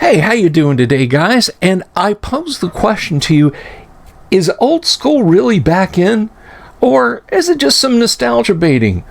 Hey, how you doing today, guys? And I pose the question to you, is old school really back in? Or is it just some nostalgia baiting?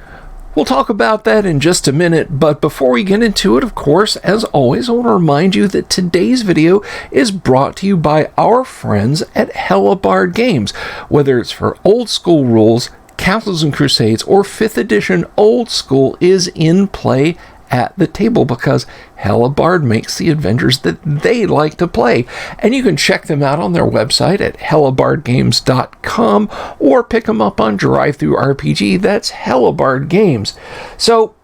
We'll talk about that in just a minute, but before we get into it, of course, as always, I want to remind you that today's video is brought to you by our friends at Hellebarde Games. Whether it's for old school rules, Castles and Crusades, or 5th edition old school is in play at the table because Hellebarde makes the adventures that they like to play. And you can check them out on their website at hellebardegames.com or pick them up on Drive-Thru RPG. That's Hellebarde Games. So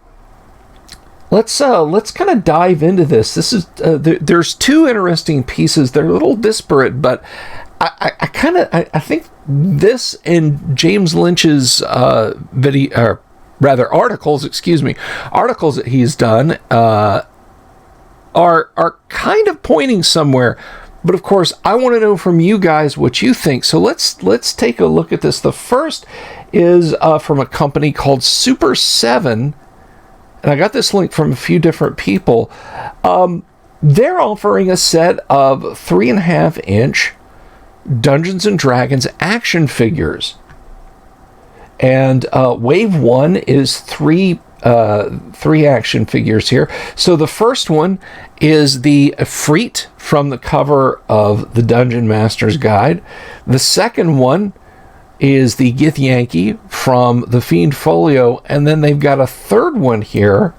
let's kind of dive into this. This is there's two interesting pieces. They're a little disparate, but I think this and James Lynch's articles that he's done are kind of pointing somewhere. But of course, I want to know from you guys what you think. So let's take a look at this. The first is from a company called Super 7, and I got this link from a few different people. They're offering a set of 3.5-inch Dungeons and Dragons action figures. And wave 1 is three action figures here. So the first one is the Efreet from the cover of the Dungeon Master's Guide. The second one is the Githyanki from the Fiend Folio. And then they've got a third one here.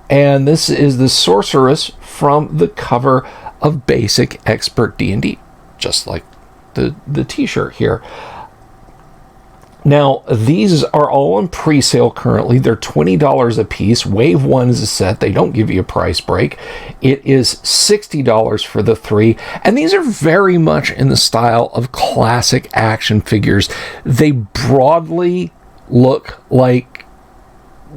And this is the Sorceress from the cover of Basic Expert D&D. Just like the t-shirt here. Now, these are all on pre-sale currently. They're $20 a piece. Wave 1 is a set. They don't give you a price break. It is $60 for the 3. And these are very much in the style of classic action figures. They broadly look like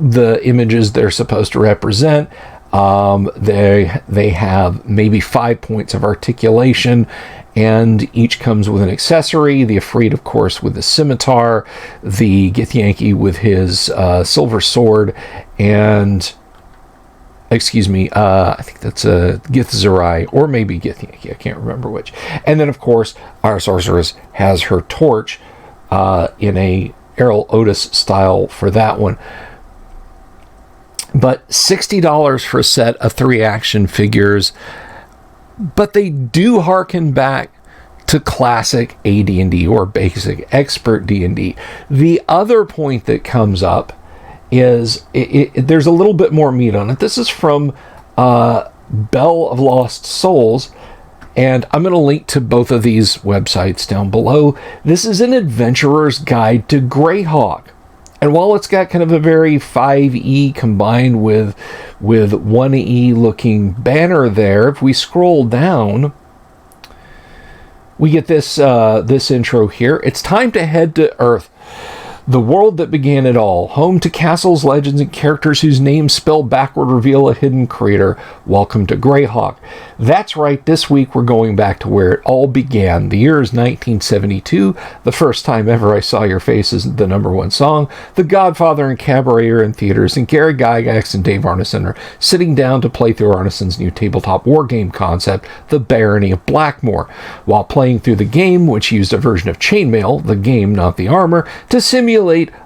the images they're supposed to represent. They have maybe 5 points of articulation, and each comes with an accessory. The Efreet, of course, with the scimitar, the Githyanki with his silver sword, and I think that's a Githzerai, or maybe Githyanki, I can't remember which. And then, of course, our sorceress has her torch in a Errol Otis style for that one. But $60 for a set of 3 action figures. But they do harken back to classic AD&D or Basic Expert D&D. The other point that comes up is there's a little bit more meat on it. This is from Bell of Lost Souls, and I'm going to link to both of these websites down below. This is an adventurer's guide to Greyhawk. And while it's got kind of a very 5e combined with 1e looking banner there, if we scroll down, we get this intro here. It's time to head to Earth, the world that began it all, home to castles, legends, and characters whose names spelled backward reveal a hidden creator. Welcome to Greyhawk. That's right, this week we're going back to where it all began. The year is 1972. The first time ever I saw your face is the #1 song. The Godfather and Cabaret are in theaters, and Gary Gygax and Dave Arneson are sitting down to play through Arneson's new tabletop wargame concept, The Barony of Blackmoor. While playing through the game, which used a version of chainmail, the game, not the armor, to simulate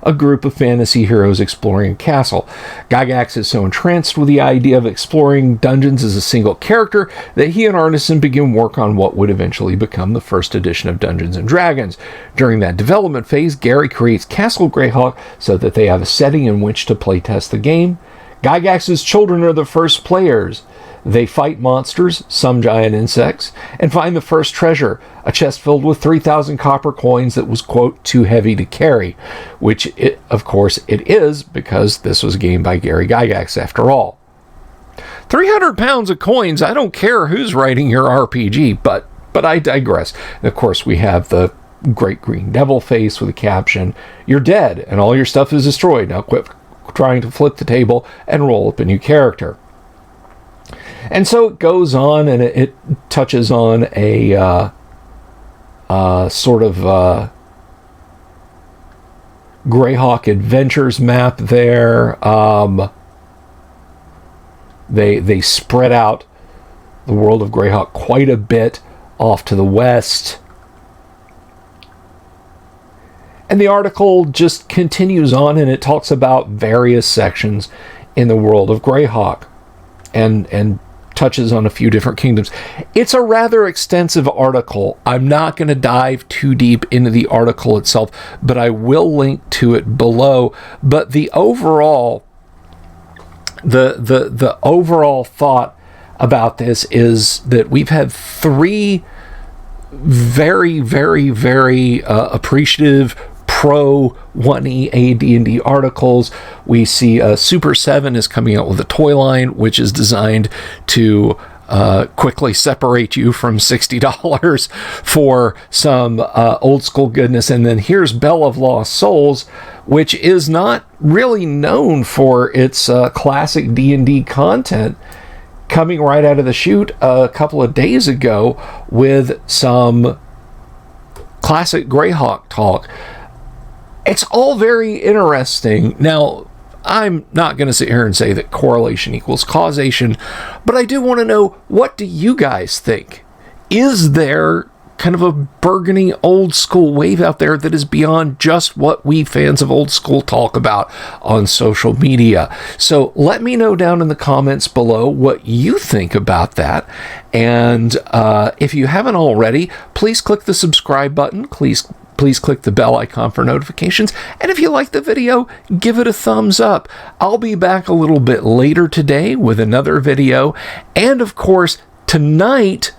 a group of fantasy heroes exploring a castle. Gygax is so entranced with the idea of exploring dungeons as a single character that he and Arneson begin work on what would eventually become the first edition of Dungeons and Dragons. During that development phase, Gary creates Castle Greyhawk so that they have a setting in which to playtest the game. Gygax's children are the first players. They fight monsters, some giant insects, and find the first treasure, a chest filled with 3,000 copper coins that was, quote, too heavy to carry, which, of course, it is, because this was a game by Gary Gygax after all. 300 pounds of coins, I don't care who's writing your RPG, but I digress. And of course, we have the great green devil face with a caption, "You're dead, and all your stuff is destroyed. Now quit trying to flip the table and roll up a new character." And so it goes on, and it touches on a sort of Greyhawk Adventures map there. They spread out the world of Greyhawk quite a bit off to the west. And the article just continues on, and it talks about various sections in the world of Greyhawk and touches on a few different kingdoms. It's a rather extensive article. I'm not going to dive too deep into the article itself, but I will link to it below. But the overall the overall thought about this is that we've had 3 very, very, very appreciative pro 1E AD&D articles. We see Super 7 is coming out with a toy line, which is designed to quickly separate you from $60 for some old school goodness. And then here's Bell of Lost Souls, which is not really known for its classic D&D content, coming right out of the chute a couple of days ago with some classic Greyhawk talk. It's all very interesting. Now, I'm not going to sit here and say that correlation equals causation, but I do want to know, what do you guys think? Is there kind of a burgeoning old school wave out there that is beyond just what we fans of old school talk about on social media? So let me know down in the comments below what you think about that. And if you haven't already, please click the subscribe button. Please click the bell icon for notifications. And if you like the video, give it a thumbs up. I'll be back a little bit later today with another video. And of course, tonight,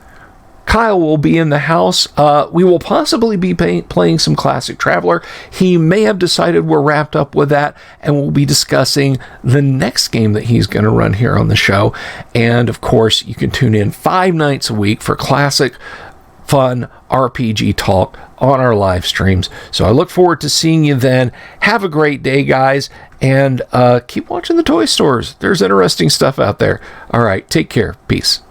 Kyle will be in the house. We will possibly be playing some Classic Traveler. He may have decided we're wrapped up with that, and we'll be discussing the next game that he's going to run here on the show. And of course, you can tune in 5 nights a week for classic, fun RPG talk on our live streams. So I look forward to seeing you then. Have a great day, guys, and keep watching the toy stores. There's interesting stuff out there. All right, take care. Peace.